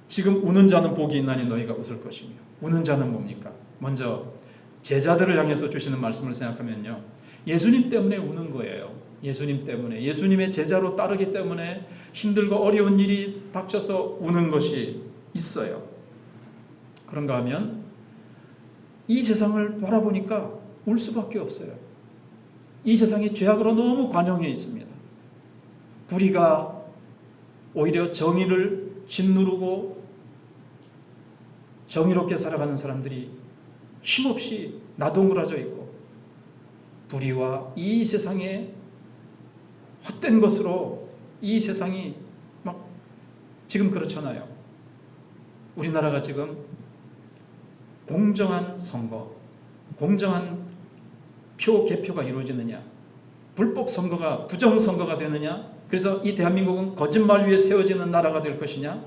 지금 우는 자는 복이 있나니 너희가 웃을 것이며 우는 자는 뭡니까? 먼저 제자들을 향해서 주시는 말씀을 생각하면요. 예수님 때문에 우는 거예요. 예수님 때문에 예수님의 제자로 따르기 때문에 힘들고 어려운 일이 닥쳐서 우는 것이 있어요. 그런가 하면 이 세상을 바라보니까 울 수밖에 없어요. 이 세상이 죄악으로 너무 관영해 있습니다. 불의가 오히려 정의를 짓누르고 정의롭게 살아가는 사람들이 힘없이 나동그라져 있고 불의와 이 세상에 헛된 것으로 이 세상이 막 지금 그렇잖아요. 우리나라가 지금 공정한 선거, 공정한 표 개표가 이루어지느냐, 불법 선거가 부정 선거가 되느냐, 그래서 이 대한민국은 거짓말 위에 세워지는 나라가 될 것이냐,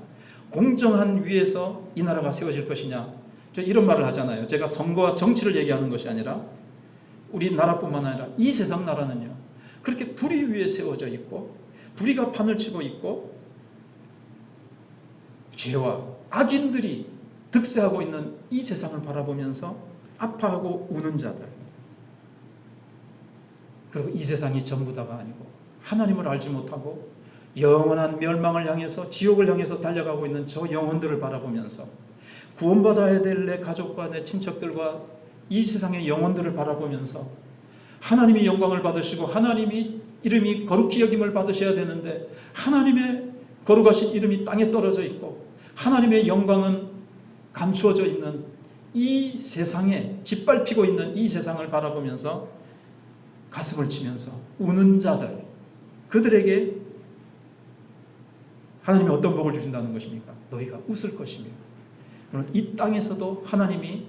공정한 위에서 이 나라가 세워질 것이냐, 저 이런 말을 하잖아요. 제가 선거와 정치를 얘기하는 것이 아니라 우리나라뿐만 아니라 이 세상 나라는요, 그렇게 불의 위에 세워져 있고 불의가 판을 치고 있고 죄와 악인들이 득세하고 있는 이 세상을 바라보면서 아파하고 우는 자들, 그리고 이 세상이 전부 다가 아니고 하나님을 알지 못하고 영원한 멸망을 향해서 지옥을 향해서 달려가고 있는 저 영혼들을 바라보면서 구원받아야 될 내 가족과 내 친척들과 이 세상의 영혼들을 바라보면서 하나님이 영광을 받으시고 하나님이 이름이 거룩히 여김을 받으셔야 되는데 하나님의 거룩하신 이름이 땅에 떨어져 있고 하나님의 영광은 감추어져 있는 이 세상에 짓밟히고 있는 이 세상을 바라보면서 가슴을 치면서 우는 자들, 그들에게 하나님이 어떤 복을 주신다는 것입니까? 너희가 웃을 것이며 이 땅에서도 하나님이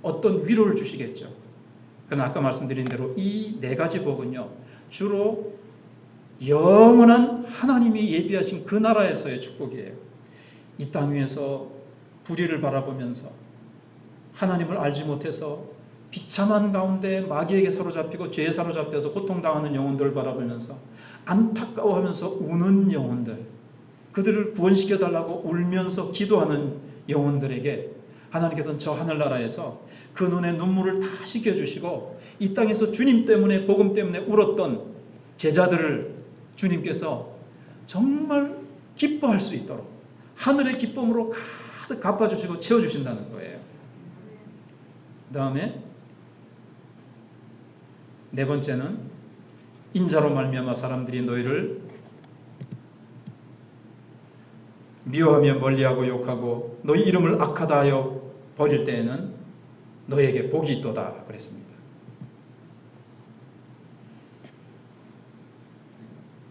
어떤 위로를 주시겠죠. 그러나 아까 말씀드린 대로 이 네 가지 복은요, 주로 영원한 하나님이 예비하신 그 나라에서의 축복이에요. 이 땅 위에서 불의를 바라보면서 하나님을 알지 못해서 비참한 가운데 마귀에게 사로잡히고 죄에 사로잡혀서 고통당하는 영혼들을 바라보면서 안타까워하면서 우는 영혼들, 그들을 구원시켜달라고 울면서 기도하는 영혼들에게 하나님께서는 저 하늘나라에서 그 눈에 눈물을 다 씻겨주시고 이 땅에서 주님 때문에 복음 때문에 울었던 제자들을 주님께서 정말 기뻐할 수 있도록 하늘의 기쁨으로 가득 갚아주시고 채워주신다는 거예요. 그 다음에 네 번째는 인자로 말미암아 사람들이 너희를 미워하며 멀리하고 욕하고 너희 이름을 악하다 하여 버릴 때에는 너희에게 복이 있도다 그랬습니다.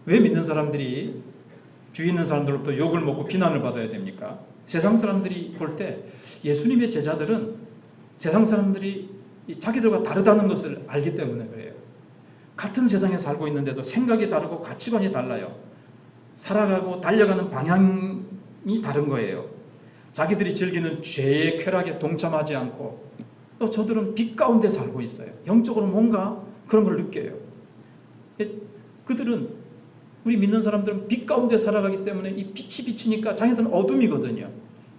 왜 믿는 사람들이 주위 있는 사람들로부터 욕을 먹고 비난을 받아야 됩니까? 세상 사람들이 볼 때 예수님의 제자들은 세상 사람들이 자기들과 다르다는 것을 알기 때문에 그래요. 같은 세상에 살고 있는데도 생각이 다르고 가치관이 달라요. 살아가고 달려가는 방향이 다른 거예요. 자기들이 즐기는 죄의 쾌락에 동참하지 않고 또 저들은 빛 가운데 살고 있어요. 영적으로 뭔가 그런 걸 느껴요. 그들은 우리 믿는 사람들은 빛 가운데 살아가기 때문에 이 빛이 비치니까 자기들은 어둠이거든요.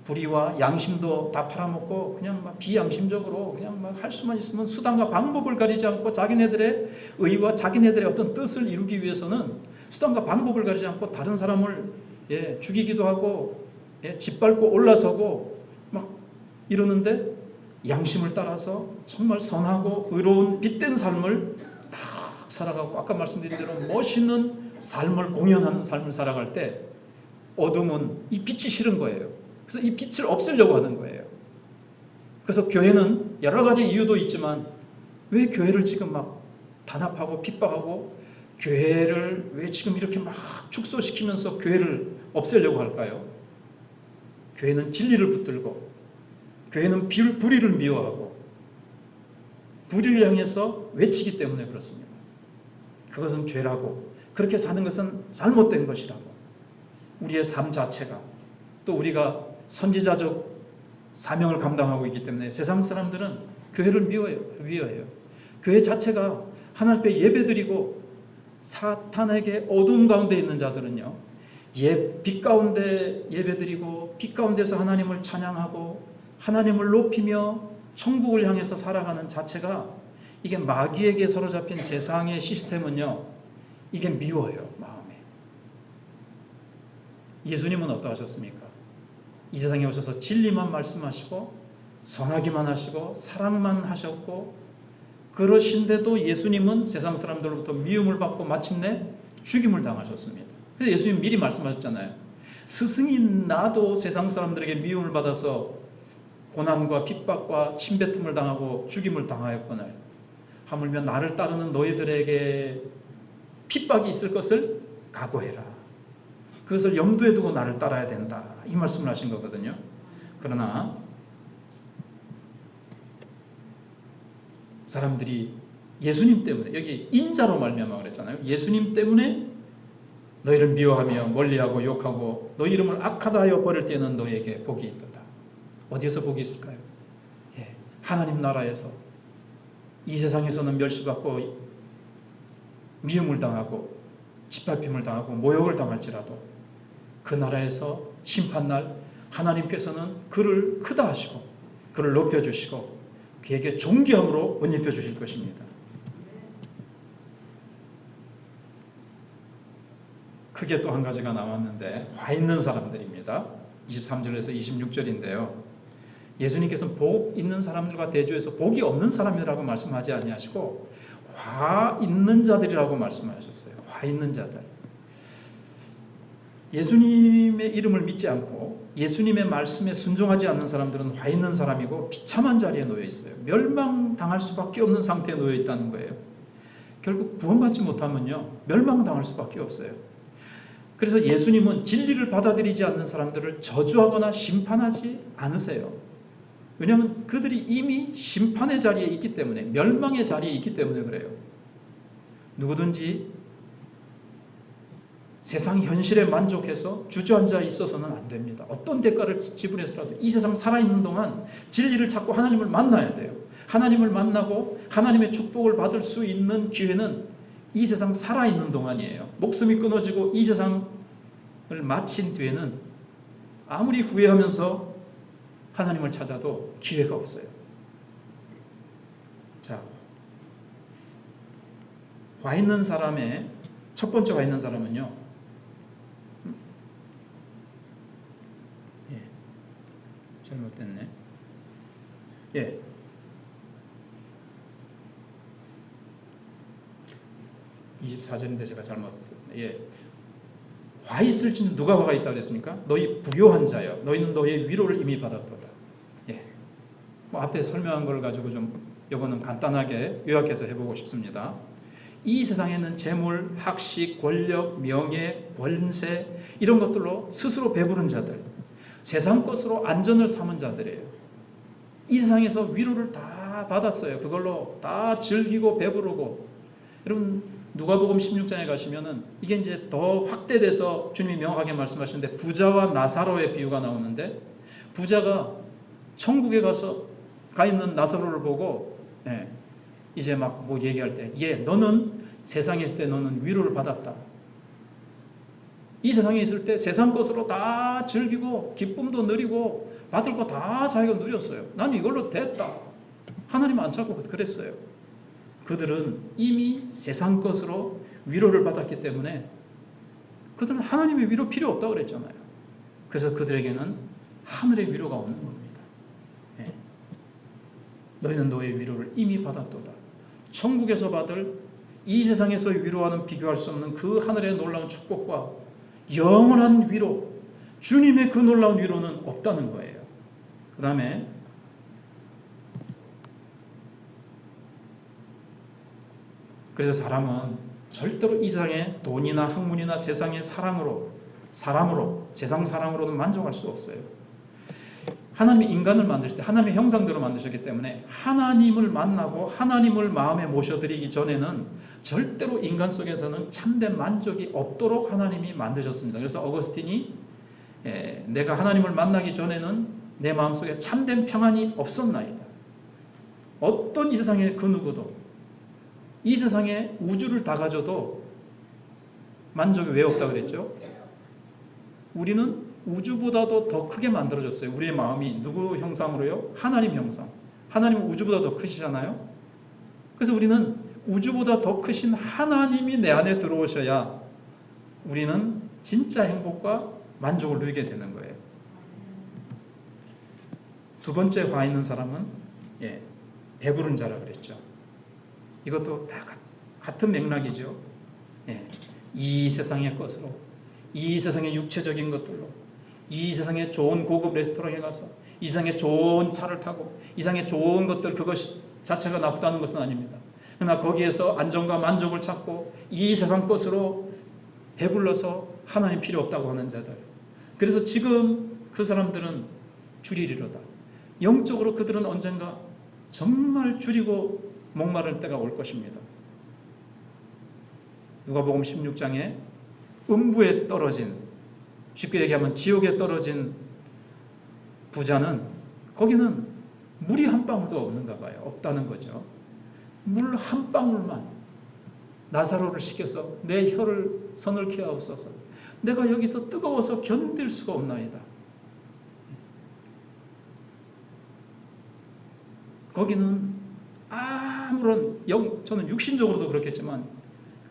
불의와 양심도 다 팔아먹고 그냥 막 비양심적으로 그냥 막 할 수만 있으면 수단과 방법을 가리지 않고 자기네들의 의와 자기네들의 어떤 뜻을 이루기 위해서는 수단과 방법을 가리지 않고 다른 사람을 죽이기도 하고 짓밟고 올라서고 막 이러는데 양심을 따라서 정말 선하고 의로운 빛된 삶을 딱 살아가고 아까 말씀드린 대로 멋있는 삶을 공연하는 삶을 살아갈 때 어둠은 이 빛이 싫은 거예요. 그래서 이 빛을 없애려고 하는 거예요. 그래서 교회는 여러 가지 이유도 있지만 왜 교회를 지금 막 단합하고 핍박하고 교회를 왜 지금 이렇게 막 축소시키면서 교회를 없애려고 할까요? 교회는 진리를 붙들고 교회는 불의를 미워하고 불의를 향해서 외치기 때문에 그렇습니다. 그것은 죄라고 그렇게 사는 것은 잘못된 것이라고 우리의 삶 자체가 또 우리가 선지자적 사명을 감당하고 있기 때문에 세상 사람들은 교회를 미워해요. 교회 자체가 하나님 앞에 예배드리고 사탄에게 어두운 가운데 있는 자들은요. 빛 가운데 예배드리고 빛 가운데서 하나님을 찬양하고 하나님을 높이며 천국을 향해서 살아가는 자체가 이게 마귀에게 사로잡힌 세상의 시스템은요. 이게 미워요. 마음에. 예수님은 어떠하셨습니까? 이 세상에 오셔서 진리만 말씀하시고 선하기만 하시고 사랑만 하셨고 그러신데도 예수님은 세상 사람들로부터 미움을 받고 마침내 죽임을 당하셨습니다. 그래서 예수님 미리 말씀하셨잖아요. 스승이 나도 세상 사람들에게 미움을 받아서 고난과 핍박과 침뱉음을 당하고 죽임을 당하였거늘 하물며 나를 따르는 너희들에게 핍박이 있을 것을 각오해라. 그것을 염두에 두고 나를 따라야 된다. 이 말씀을 하신 거거든요. 그러나 사람들이 예수님 때문에 여기 인자로 말미암아 그랬잖아요. 예수님 때문에 너희를 미워하며 멀리하고 욕하고 너희 이름을 악하다 하여 버릴 때는 너희에게 복이 있도다. 어디에서 복이 있을까요? 하나님 나라에서 이 세상에서는 멸시받고 미움을 당하고 짓밟힘을 당하고 모욕을 당할지라도 그 나라에서 심판날 하나님께서는 그를 크다 하시고 그를 높여주시고 그에게 존귀함으로 옷입혀 주실 것입니다. 크게 또 한 가지가 나왔는데 화 있는 사람들입니다. 23절에서 26절인데요. 예수님께서는 복 있는 사람들과 대조해서 복이 없는 사람이라고 말씀하지 아니하시고 화 있는 자들이라고 말씀하셨어요. 화 있는 자들. 예수님의 이름을 믿지 않고 예수님의 말씀에 순종하지 않는 사람들은 화 있는 사람이고 비참한 자리에 놓여 있어요. 멸망당할 수밖에 없는 상태에 놓여 있다는 거예요. 결국 구원받지 못하면요, 멸망당할 수밖에 없어요. 그래서 예수님은 진리를 받아들이지 않는 사람들을 저주하거나 심판하지 않으세요. 왜냐하면 그들이 이미 심판의 자리에 있기 때문에, 멸망의 자리에 있기 때문에 그래요. 누구든지 세상 현실에 만족해서 주저앉아 있어서는 안 됩니다. 어떤 대가를 지불해서라도 이 세상 살아있는 동안 진리를 찾고 하나님을 만나야 돼요. 하나님을 만나고 하나님의 축복을 받을 수 있는 기회는 이 세상 살아있는 동안이에요. 목숨이 끊어지고 이 세상을 마친 뒤에는 아무리 후회하면서 하나님을 찾아도 기회가 없어요. 자, 화 있는 사람의 첫 번째 화 있는 사람은요, 잘못됐네. 24절인데 제가 잘못했어요. 화 있을지는 누가 화가 있다고 그랬습니까? 너희 부요한 자여, 너희는 너희의 위로를 이미 받았도다. 앞에 설명한 걸 가지고 좀 이거는 간단하게 요약해서 해보고 싶습니다. 이 세상에는 재물, 학식, 권력, 명예, 권세 이런 것들로 스스로 배부른 자들, 세상 것으로 안전을 삼은 자들이에요. 이 세상에서 위로를 다 받았어요. 그걸로 다 즐기고 배부르고. 여러분 누가복음 16장에 가시면은 이게 이제 더 확대돼서 주님이 명확하게 말씀하시는데, 부자와 나사로의 비유가 나오는데, 부자가 천국에 가 있는 나사로를 보고 이제 막 뭐 얘기할 때, 너는 세상에 있을 때 너는 위로를 받았다. 이 세상에 있을 때 세상 것으로 다 즐기고 기쁨도 누리고 받을 거 다 자기가 누렸어요. 나는 이걸로 됐다. 하나님 안 찾고 그랬어요. 그들은 이미 세상 것으로 위로를 받았기 때문에 그들은 하나님의 위로 필요 없다고 그랬잖아요. 그래서 그들에게는 하늘의 위로가 없는 겁니다. 너희는 너의 위로를 이미 받았도다. 천국에서 받을 이 세상에서 위로와는 비교할 수 없는 그 하늘의 놀라운 축복과 영원한 위로, 주님의 그 놀라운 위로는 없다는 거예요. 그 다음에 그래서 사람은 절대로 이 세상의 돈이나 학문이나 세상의 사랑으로, 세상 사랑으로는 만족할 수 없어요. 하나님이 인간을 만드실 때 하나님의 형상대로 만드셨기 때문에 하나님을 만나고 하나님을 마음에 모셔드리기 전에는 절대로 인간 속에서는 참된 만족이 없도록 하나님이 만드셨습니다. 그래서 어거스틴이 내가 하나님을 만나기 전에는 내 마음속에 참된 평안이 없었나이다. 어떤 이 세상의 그 누구도 이 세상에 우주를 다 가져도 만족이 왜 없다고 그랬죠? 우리는 우주보다도 더 크게 만들어졌어요. 우리의 마음이 누구 형상으로요? 하나님 형상. 하나님은 우주보다 더 크시잖아요. 그래서 우리는 우주보다 더 크신 하나님이 내 안에 들어오셔야 우리는 진짜 행복과 만족을 누리게 되는 거예요. 두 번째 화 있는 사람은 배부른 자라 그랬죠. 이것도 다 같은 맥락이죠. 이 세상의 것으로, 이 세상의 육체적인 것들로, 이 세상의 좋은 고급 레스토랑에 가서 이 세상의 좋은 차를 타고 이 세상의 좋은 것들, 그것 자체가 나쁘다는 것은 아닙니다. 그러나 거기에서 안정과 만족을 찾고 이 세상 것으로 배불러서 하나님 필요 없다고 하는 자들. 그래서 지금 그 사람들은 줄이리로다. 영적으로 그들은 언젠가 정말 줄이고 목마를 때가 올 것입니다. 누가복음 16장에 음부에 떨어진, 쉽게 얘기하면 지옥에 떨어진 부자는 거기는 물이 한 방울도 없는가 봐요. 없다는 거죠. 물 한 방울만 나사로를 시켜서 내 혀를 서늘케 하옵소서. 내가 여기서 뜨거워서 견딜 수가 없나이다. 거기는 아무런 저는 육신적으로도 그렇겠지만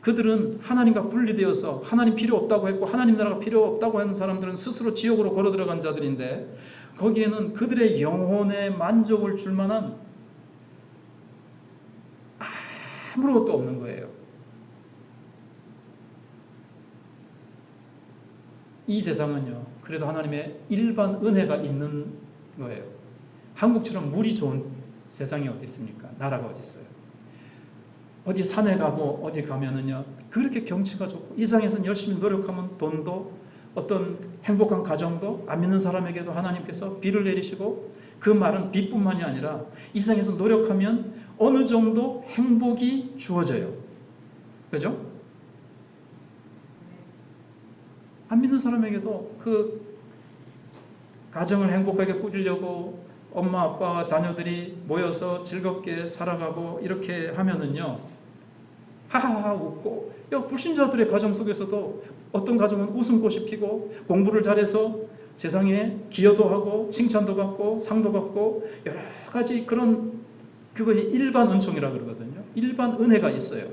그들은 하나님과 분리되어서 하나님 필요 없다고 했고 하나님 나라가 필요 없다고 하는 사람들은 스스로 지옥으로 걸어 들어간 자들인데 거기에는 그들의 영혼에 만족을 줄 만한 아무것도 없는 거예요. 이 세상은요, 그래도 하나님의 일반 은혜가 있는 거예요. 한국처럼 물이 좋은 세상이 어디 있습니까? 나라가 어디 있어요? 어디 산에 가고 어디 가면은요, 그렇게 경치가 좋고 이 세상에서는 열심히 노력하면 돈도 어떤 행복한 가정도 안 믿는 사람에게도 하나님께서 비를 내리시고 그 말은 비뿐만이 아니라 이 세상에서 노력하면 어느 정도 행복이 주어져요. 그죠? 안 믿는 사람에게도 그 가정을 행복하게 꾸리려고 엄마 아빠와 자녀들이 모여서 즐겁게 살아가고 이렇게 하면은요, 하하하 웃고, 불신자들의 가정 속에서도 어떤 가정은 웃음꽃이 피고 공부를 잘해서 세상에 기여도 하고 칭찬도 받고 상도 받고 여러 가지 그런, 그것이 일반 은총이라 그러거든요. 일반 은혜가 있어요.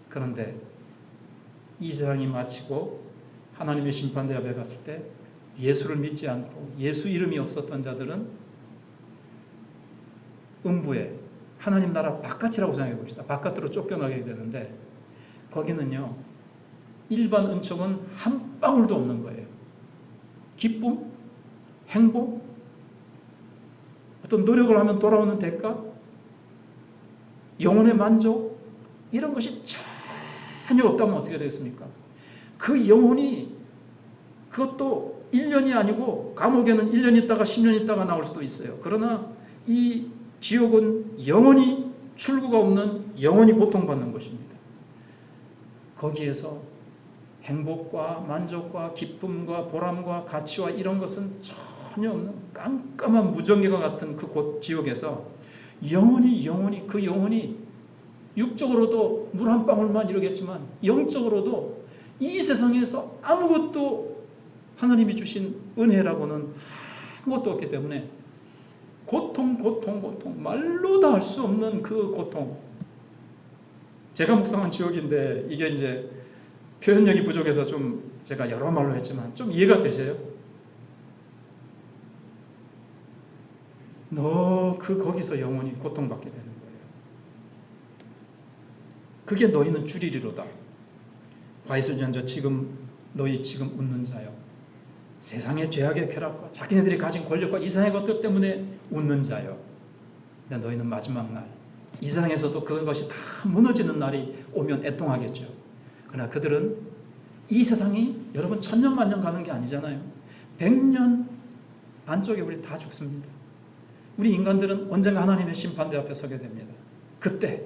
그런데 이 세상이 마치고 하나님의 심판대 앞에 갔을 때 예수를 믿지 않고 예수 이름이 없었던 자들은 음부에 하나님 나라 바깥이라고 생각해 봅시다. 바깥으로 쫓겨나게 되는데 거기는요, 일반 은총은 한 방울도 없는 거예요. 기쁨, 행복, 어떤 노력을 하면 돌아오는 대가, 영혼의 만족, 이런 것이 전혀 없다면 어떻게 되겠습니까? 그 영혼이, 그것도 1년이 아니고 감옥에는 1년 있다가 10년 있다가 나올 수도 있어요. 그러나 이 지옥은 영원히 출구가 없는, 영원히 고통받는 곳입니다. 거기에서 행복과 만족과 기쁨과 보람과 가치와 이런 것은 전혀 없는 깜깜한 무정기와 같은 그 지옥에서 영원히 그 영혼이 육적으로도 물 한 방울만 이루겠지만 영적으로도 이 세상에서 아무것도 하나님이 주신 은혜라고는 아무것도 없기 때문에 고통, 말로 다 할 수 없는 그 고통. 제가 묵상한 지옥인데 이게 이제 표현력이 부족해서 좀 제가 여러 말로 했지만 좀 이해가 되세요? 너 거기서 영원히 고통받게 되는 거예요. 그게 너희는 줄이리로다. 과이슬전자 너희 지금 웃는 자요. 세상의 죄악의 쾌락과 자기네들이 가진 권력과 이상의 것들 때문에 웃는 자요. 근데 너희는 마지막 날 이 세상에서도 그것이 다 무너지는 날이 오면 애통하겠죠. 그러나 그들은 이 세상이 여러분 천년만년 가는 게 아니잖아요. 100년 안쪽에 우리 다 죽습니다. 우리 인간들은 언젠가 하나님의 심판대 앞에 서게 됩니다. 그때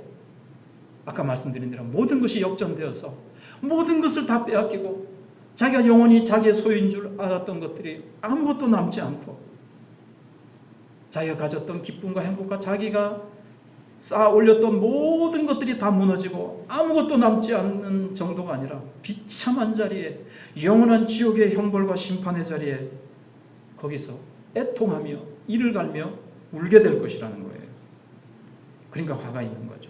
아까 말씀드린 대로 모든 것이 역전되어서 모든 것을 다 빼앗기고 자기가 영원히 자기의 소유인 줄 알았던 것들이 아무것도 남지 않고 자기가 가졌던 기쁨과 행복과 자기가 쌓아 올렸던 모든 것들이 다 무너지고 아무것도 남지 않는 정도가 아니라 비참한 자리에, 영원한 지옥의 형벌과 심판의 자리에 거기서 애통하며 이를 갈며 울게 될 것이라는 거예요. 그러니까 화가 있는 거죠.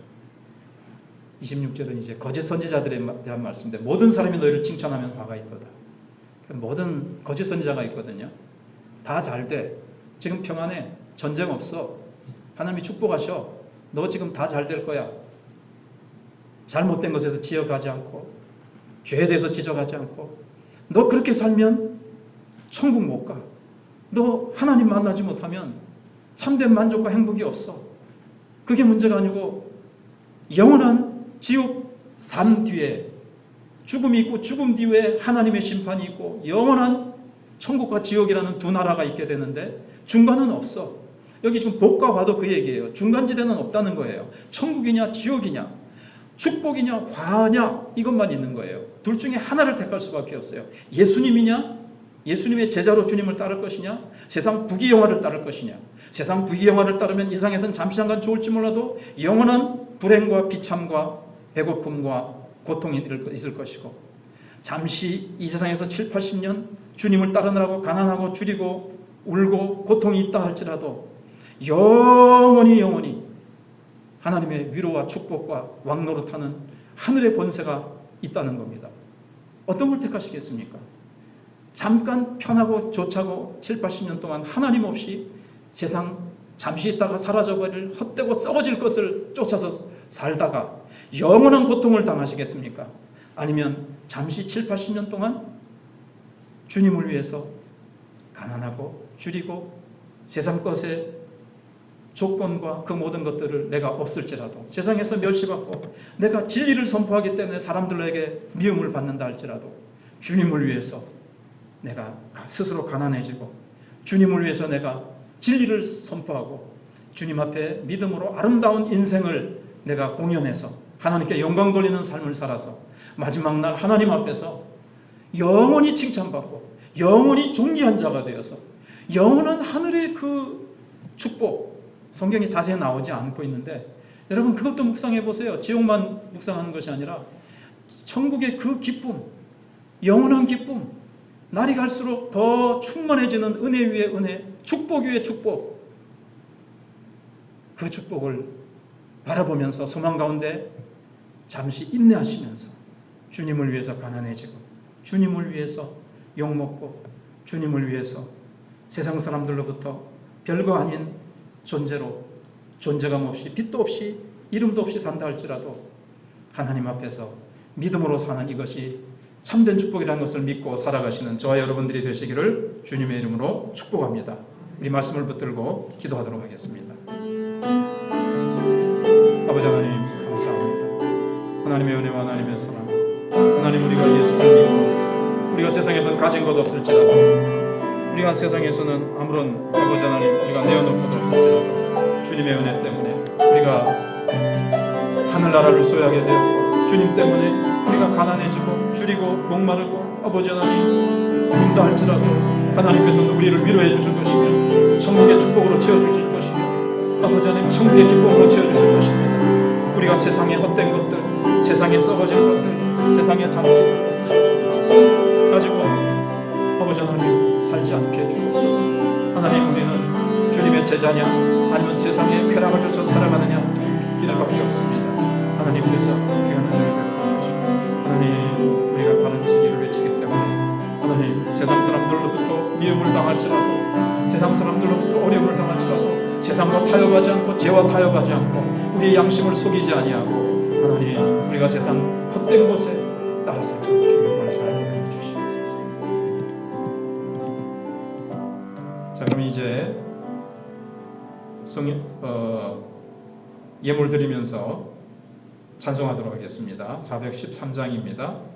26절은 이제 거짓 선지자들에 대한 말씀인데 모든 사람이 너희를 칭찬하면 화가 있도다. 모든 거짓 선지자가 있거든요. 다 잘 돼. 지금 평안해. 전쟁 없어. 하나님이 축복하셔. 너 지금 다 잘 될 거야. 잘못된 것에서 지어가지 않고 죄에 대해서 지적하지 않고 너 그렇게 살면 천국 못 가. 너 하나님 만나지 못하면 참된 만족과 행복이 없어. 그게 문제가 아니고 영원한 지옥 삶 뒤에 죽음이 있고 죽음 뒤에 하나님의 심판이 있고 영원한 천국과 지옥이라는 두 나라가 있게 되는데 중간은 없어. 여기 지금 복과 화도 그 얘기예요. 중간지대는 없다는 거예요. 천국이냐 지옥이냐 축복이냐 화냐 이것만 있는 거예요. 둘 중에 하나를 택할 수밖에 없어요. 예수님이냐, 예수님의 제자로 주님을 따를 것이냐, 세상 부귀영화를 따를 것이냐. 세상 부귀영화를 따르면 이 세상에서는 잠시 잠깐 좋을지 몰라도 영원한 불행과 비참과 배고픔과 고통이 있을 것이고 잠시 이 세상에서 7, 80년 주님을 따르느라고 가난하고 줄이고 울고 고통이 있다 할지라도 영원히 하나님의 위로와 축복과 왕노릇하는 하늘의 권세가 있다는 겁니다. 어떤 걸 택하시겠습니까? 잠깐 편하고 좋자고 7, 80년 동안 하나님 없이 세상 잠시 있다가 사라져버릴 헛되고 썩어질 것을 쫓아서 살다가 영원한 고통을 당하시겠습니까? 아니면 잠시 7, 80년 동안 주님을 위해서 가난하고 줄이고 세상 것의 조건과 그 모든 것들을 내가 없을지라도 세상에서 멸시받고 내가 진리를 선포하기 때문에 사람들에게 미움을 받는다 할지라도 주님을 위해서 내가 스스로 가난해지고 주님을 위해서 내가 진리를 선포하고 주님 앞에 믿음으로 아름다운 인생을 내가 공연해서 하나님께 영광 돌리는 삶을 살아서 마지막 날 하나님 앞에서 영원히 칭찬받고 영원히 존귀한 자가 되어서 영원한 하늘의 그 축복, 성경이 자세히 나오지 않고 있는데 여러분 그것도 묵상해 보세요. 지옥만 묵상하는 것이 아니라 천국의 그 기쁨, 영원한 기쁨, 날이 갈수록 더 충만해지는 은혜 위에 은혜, 축복 위에 축복, 그 축복을 바라보면서 소망 가운데 잠시 인내하시면서 주님을 위해서 가난해지고 주님을 위해서 욕먹고 주님을 위해서 세상 사람들로부터 별거 아닌 존재로 존재감 없이 빛도 없이 이름도 없이 산다 할지라도 하나님 앞에서 믿음으로 사는 이것이 참된 축복이라는 것을 믿고 살아가시는 저와 여러분들이 되시기를 주님의 이름으로 축복합니다. 우리 말씀을 붙들고 기도하도록 하겠습니다. 아버지 하나님 감사합니다. 하나님의 은혜와 하나님의 사랑, 하나님 우리가 예수를 믿고 우리가 세상에서는 가진 것 없을지라도 우리가 세상에서는 아무런 아버지 하나님 우리가 내어놓을 것 없을지라도 주님의 은혜 때문에 우리가 하늘나라를 소유하게 되었고 주님 때문에 우리가 가난해지고 줄이고 목마르고 아버지 하나님 문다 할지라도 하나님께서는 우리를 위로해 주실 것이며 천국의 축복으로 채워주실 것이며 아버지 하나님 천국의 기쁨으로 채워주실 것입니다. 우리가 세상에 헛된 것들, 세상에 썩어질 것들, 세상에 잠든 것들 가지고 아버지 하나님 살지 않게 주옵소서. 하나님 우리는 주님의 제자냐 아니면 세상의 쾌락을 쫓아 살아가느냐 두 길밖에 없습니다. 하나님께서 귀한 은혜를 베풀어 주시고 하나님 우리가 바른 진리를 외치기 때문에 하나님 세상 사람들로부터 미움을 당할지라도 세상 사람들로부터 어려움을 당할지라도 세상과 타협하지 않고 죄와 타협하지 않고 우리의 양심을 속이지 아니하고 하나님 우리가 세상 헛된 것에 따라서 주님을 살게 해 주시옵소서. 자 그럼 이제 예물 드리면서 찬송하도록 하겠습니다. 413장입니다.